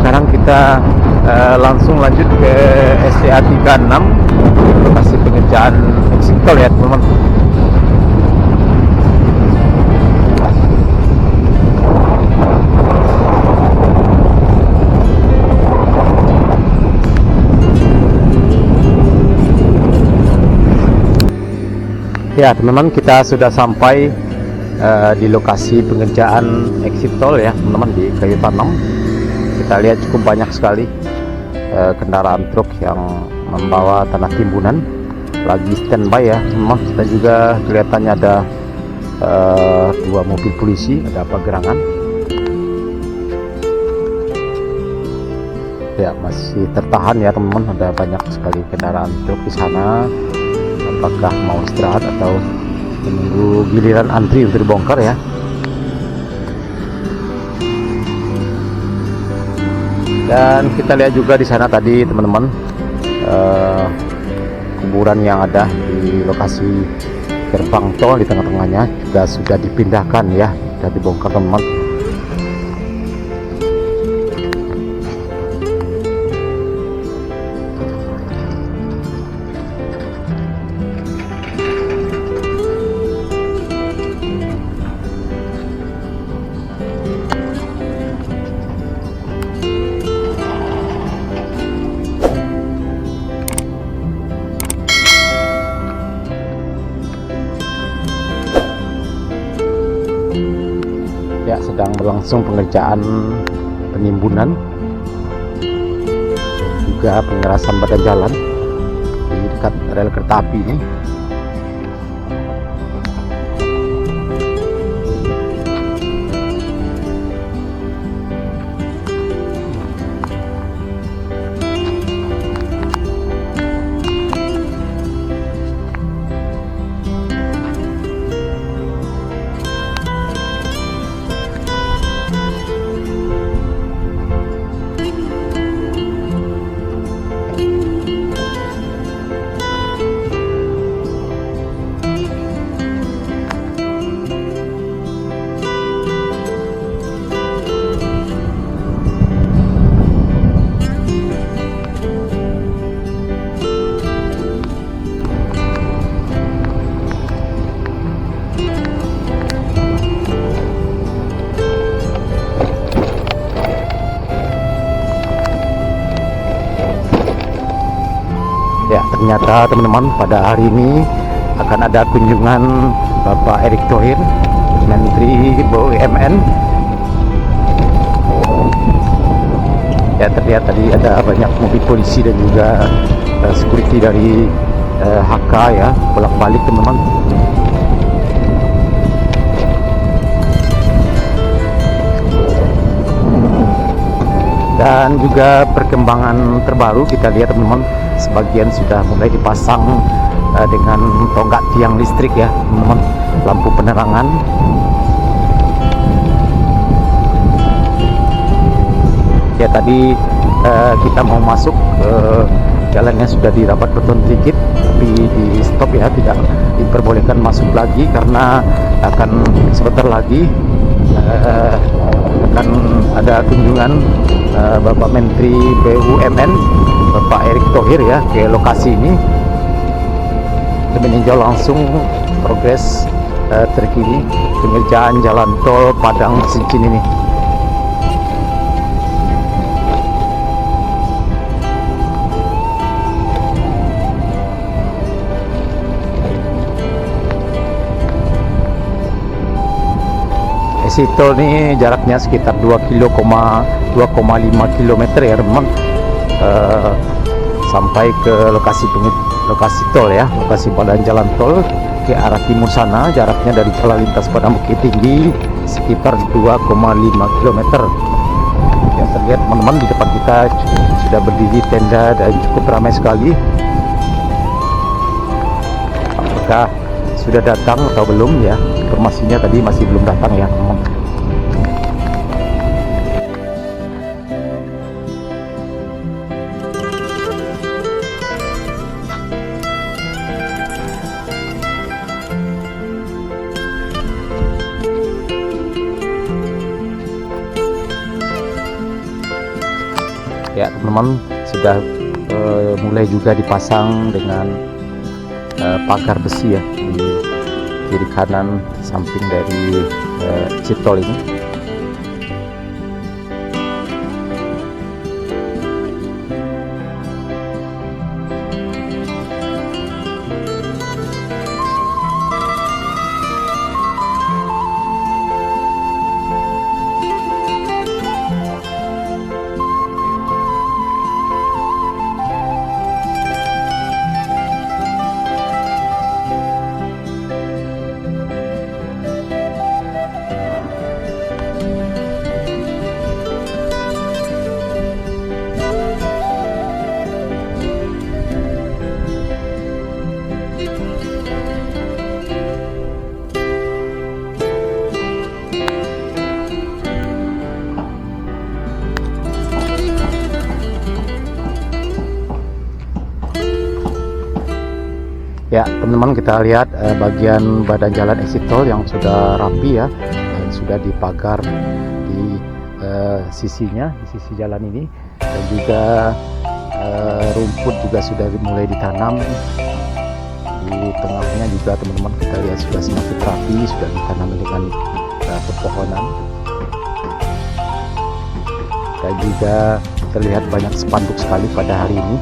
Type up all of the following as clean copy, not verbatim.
sekarang kita langsung lanjut ke SCA 36, lokasi pengerjaan exit tol ya teman-teman. Ya teman-teman, kita sudah sampai di lokasi pengerjaan exit tol ya teman-teman, di Kayu Tanam. Kita lihat cukup banyak sekali kendaraan truk yang membawa tanah timbunan lagi standby ya teman-teman. Kita juga kelihatannya ada dua mobil polisi, ada gerangan ya, masih tertahan ya teman-teman. Ada banyak sekali kendaraan truk di sana. Apakah mau istirahat atau menunggu giliran antri untuk dibongkar ya. Dan kita lihat juga di sana tadi teman-teman, kuburan yang ada di lokasi gerbang tol di tengah-tengahnya juga sudah dipindahkan ya, sudah dibongkar teman-teman. Ya, sedang berlangsung pengerjaan penimbunan juga pengerasan badan jalan di dekat rel kereta api ini. Ya, ternyata teman-teman pada hari ini akan ada kunjungan Bapak Erick Thohir, Menteri BUMN. Ya, terlihat tadi ada banyak mobil polisi dan juga security dari HK ya, bolak-balik teman-teman. Dan juga perkembangan terbaru kita lihat teman-teman, sebagian sudah mulai dipasang dengan tonggak tiang listrik ya teman-teman, lampu penerangan. Ya, tadi kita mau masuk jalannya sudah dirapat beton sedikit, tapi di stop ya, tidak diperbolehkan masuk lagi karena akan sebentar lagi akan ada kunjungan Bapak Menteri BUMN Bapak Erick Thohir ya ke lokasi ini untuk meninjau langsung progres terkini pengerjaan jalan tol Padang Sincin ini. Exit tol ini jaraknya sekitar 2,5 km ya teman-teman, sampai ke lokasi tol ya, lokasi badan jalan tol ke arah timur sana. Jaraknya dari jalan lintas Padang Bukit Tinggi sekitar 2,5 km. Ya, terlihat teman-teman di depan kita sudah berdiri tenda dan cukup ramai sekali. Apakah sudah datang atau belum ya? Informasinya tadi masih belum datang ya teman-teman. Ya teman-teman, sudah mulai juga dipasang dengan pagar besi ya di kiri kanan samping dari exit tol ini. Ya teman-teman, kita lihat bagian badan jalan exit tol yang sudah rapi ya, dan sudah dipagar di sisinya, di sisi jalan ini, dan juga rumput juga sudah mulai ditanam di tengahnya juga teman-teman. Kita lihat sudah semakin rapi, sudah ditanam dengan pepohonan, dan juga terlihat banyak spanduk sekali pada hari ini.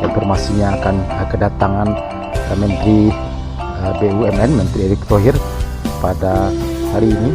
Informasinya akan kedatangan Menteri BUMN, Menteri Erick Thohir pada hari ini.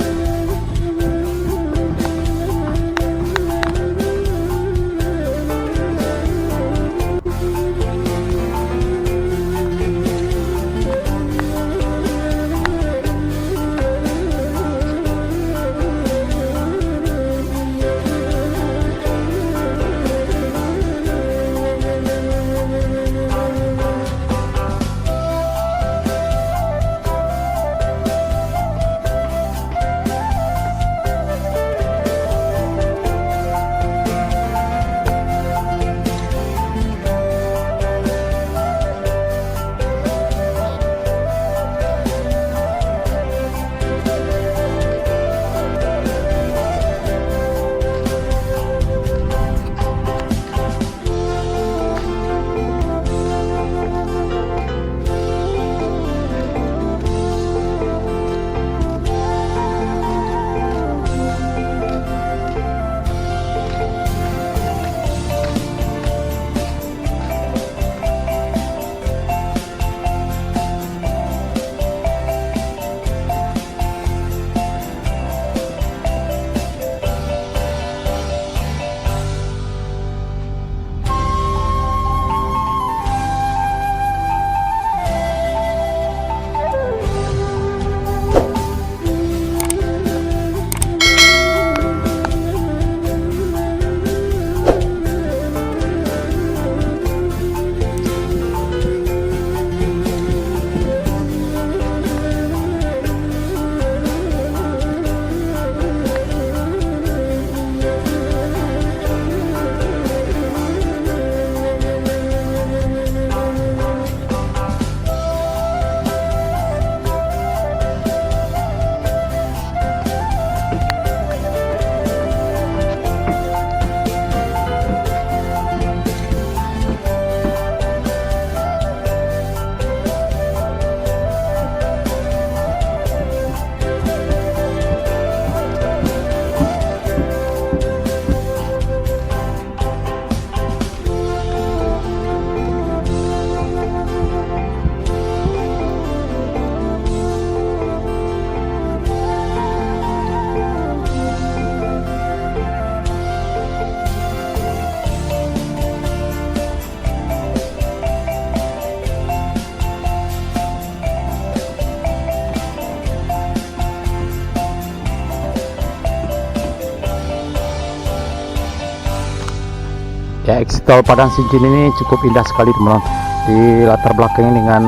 Ya, exit tol Padang Sincin ini cukup indah sekali teman-teman, di latar belakangnya dengan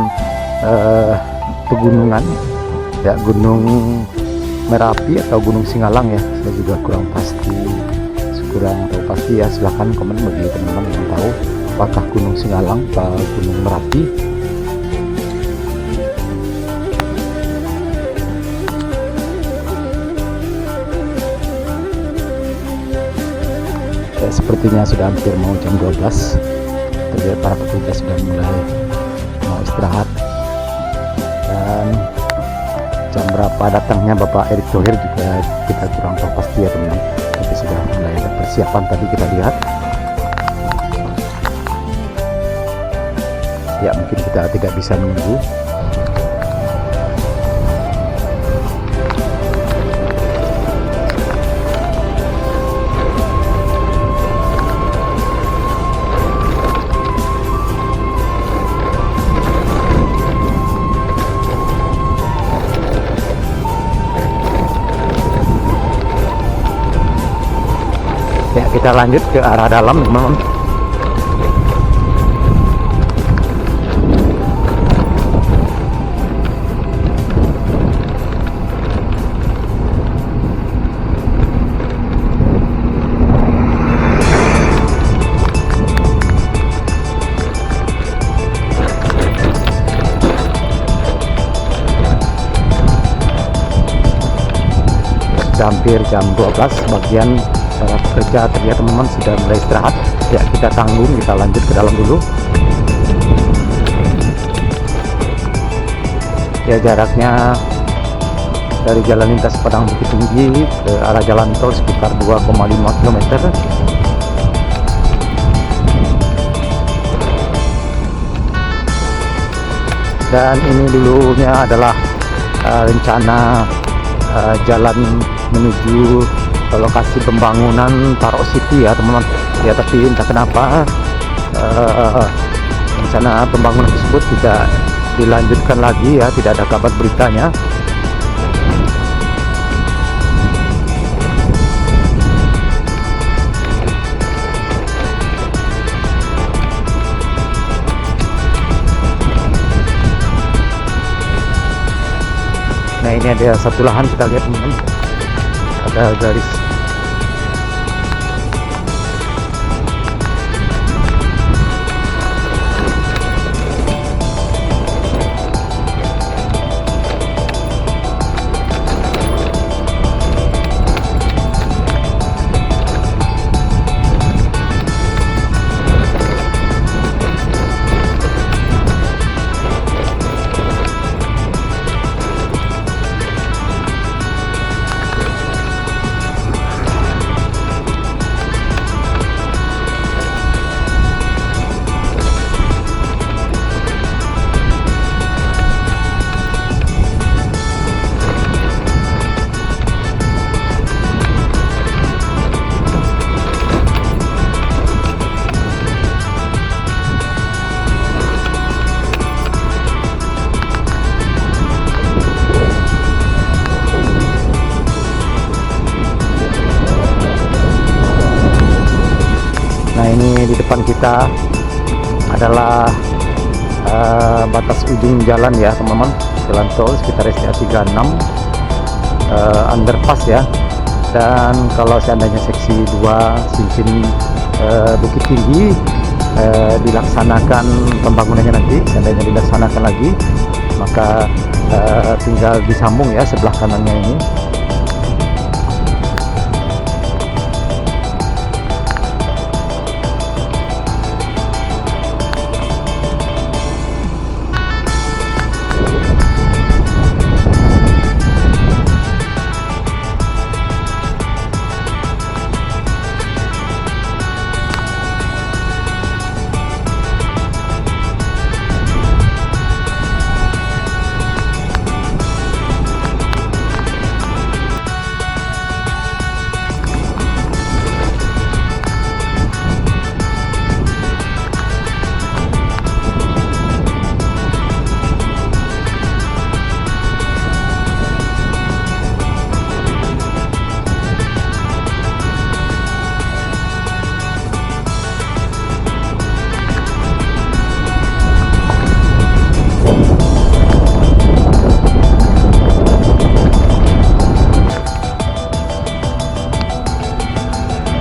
pegunungan ya, Gunung Merapi atau Gunung Singalang ya, saya juga kurang tahu pasti ya. Silahkan komen bagi teman-teman yang tahu apakah Gunung Singalang atau Gunung Merapi. sepertinya sudah hampir mau jam 12. Terlihat para pekerja sudah mulai mau istirahat. Dan jam berapa datangnya Bapak Erick Thohir juga kita kurang tahu pasti ya teman-teman. Tapi sudah mulai ada persiapan tadi kita lihat. Ya mungkin kita tidak bisa menunggu. Ya kita lanjut ke arah dalam teman-teman. Sudah hampir jam 12, sebagian para pekerja terlihat teman-teman sudah mulai istirahat. Ya kita tanggung, kita lanjut ke dalam dulu. Ya jaraknya dari jalan lintas Padang Bukit Tinggi ke arah jalan tol sekitar 2,5 km. Dan ini dulunya adalah rencana jalan menuju lokasi pembangunan Taro City ya teman-teman. Ya tapi entah kenapa rencana pembangunan tersebut tidak dilanjutkan lagi ya, tidak ada kabar beritanya. Nah ini ada satu lahan, kita lihat teman-teman, ada garis. Nah ini di depan kita adalah batas ujung jalan ya teman-teman, jalan tol sekitar STA 36 underpass ya. Dan kalau seandainya seksi 2 Cincin Bukit Tinggi dilaksanakan pembangunannya nanti, seandainya dilaksanakan lagi, maka tinggal disambung ya sebelah kanannya ini.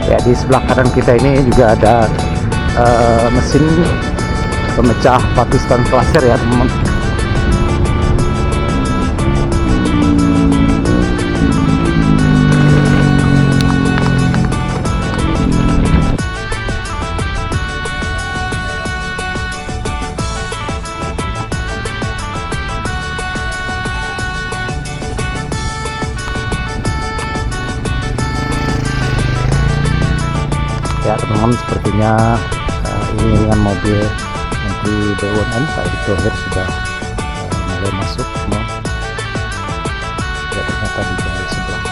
Ya di sebelah kanan kita ini juga ada mesin pemecah Pakistan klaser ya teman-teman. Ya teman-teman, sepertinya ini dengan mobil Menteri BUMN Pak Erick Thohir sudah mulai masuk semua. Ya, ternyata di jalur sebelah.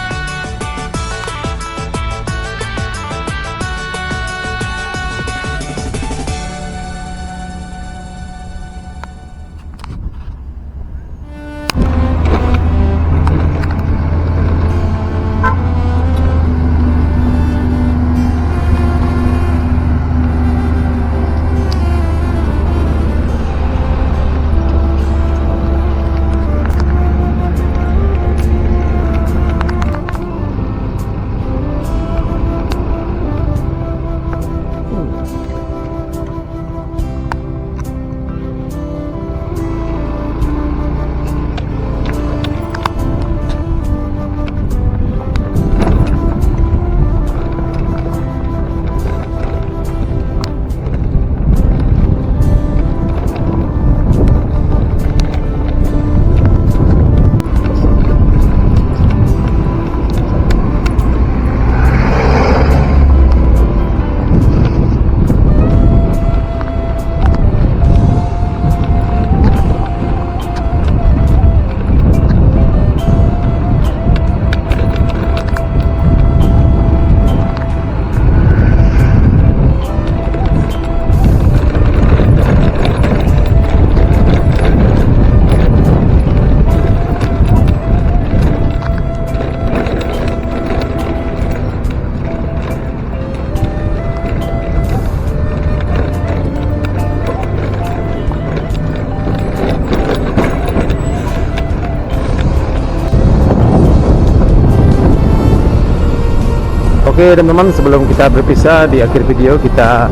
Oke teman-teman, sebelum kita berpisah di akhir video, kita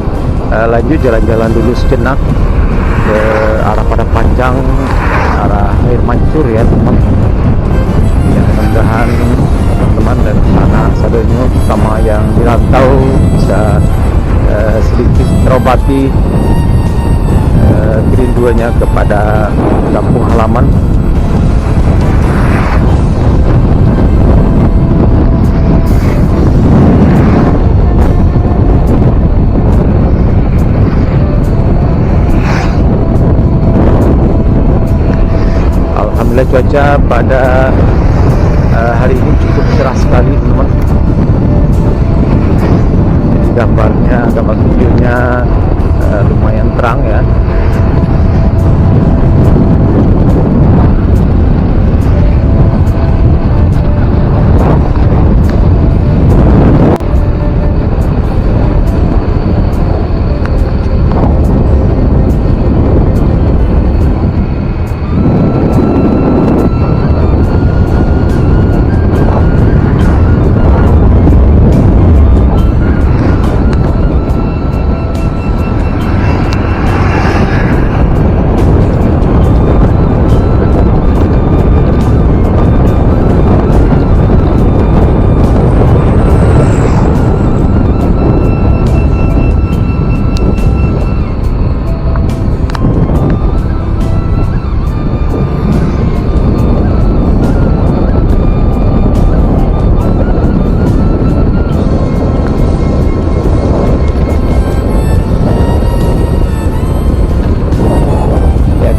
lanjut jalan-jalan dulu sejenak ke arah Padang Panjang, arah air mancur ya teman-teman. Ya, mudah-mudahan teman-teman dan anak saudara terutama yang di rantau bisa sedikit terobati kerinduannya kepada kampung halaman. Alhamdulillah cuaca pada hari ini cukup cerah sekali teman-teman. Gambar videonya lumayan terang ya.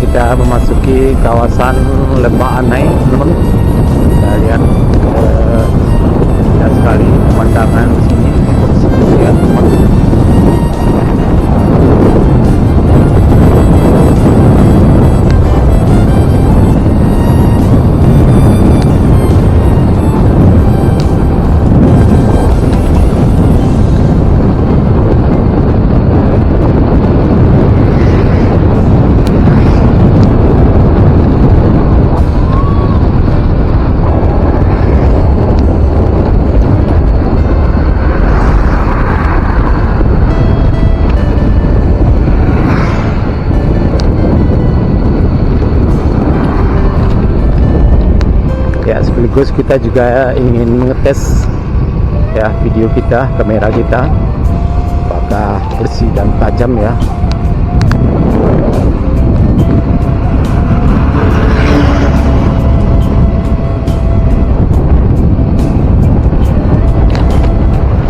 Kita memasuki kawasan Lembah Anai teman-teman. Kita lihat indah sekali pemandangan di sini, ya teman-teman. Ya, sekaligus kita juga ingin ngetes ya video kita, kamera kita apakah bersih dan tajam ya.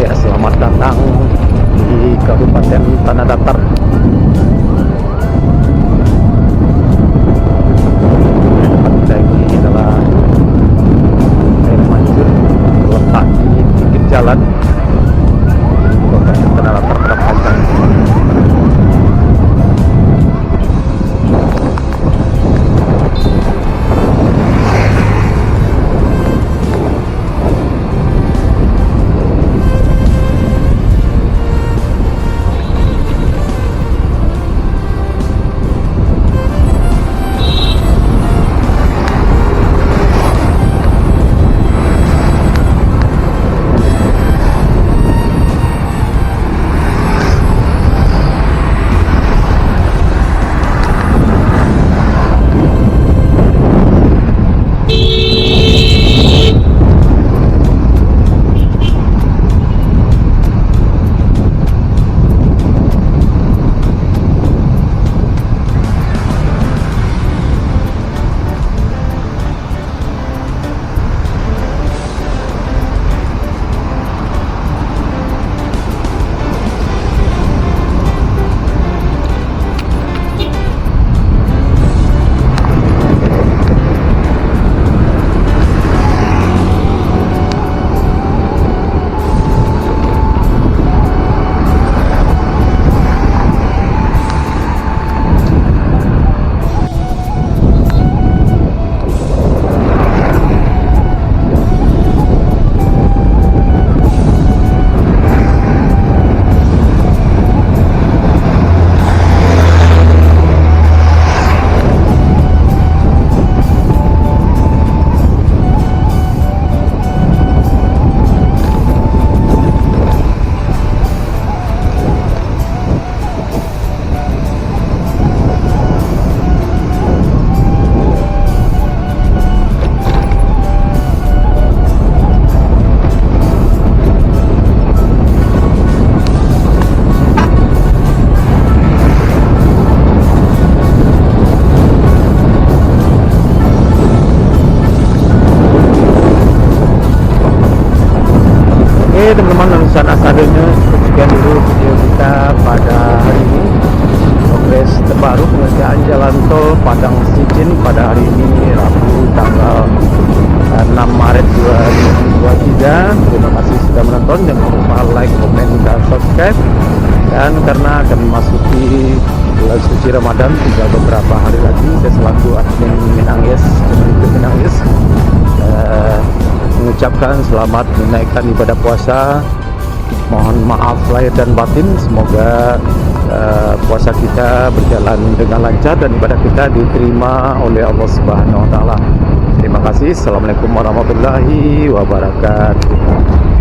Ya, selamat datang di Kabupaten Tanah Datar. Tempat kita ini adalah air mancur terletak di pinggir jalan di Kabupaten Tanah Datar pada Panjang. Oke teman-teman, sana seadanya sekian dulu video kita pada hari ini. Progres terbaru pengerjaan jalan tol Padang Sicin pada hari ini Rabu tanggal 6 Maret 2023. Terima kasih sudah menonton, jangan lupa like, komen, dan subscribe. Dan karena akan memasuki bulan suci Ramadan, tinggal beberapa hari lagi, saya selaku admin Minangyes mengucapkan selamat menaikkan ibadah puasa. Mohon maaf lahir dan batin. Semoga puasa kita berjalan dengan lancar dan ibadah kita diterima oleh Allah Subhanahu wa taala. Terima kasih. Assalamualaikum warahmatullahi wabarakatuh.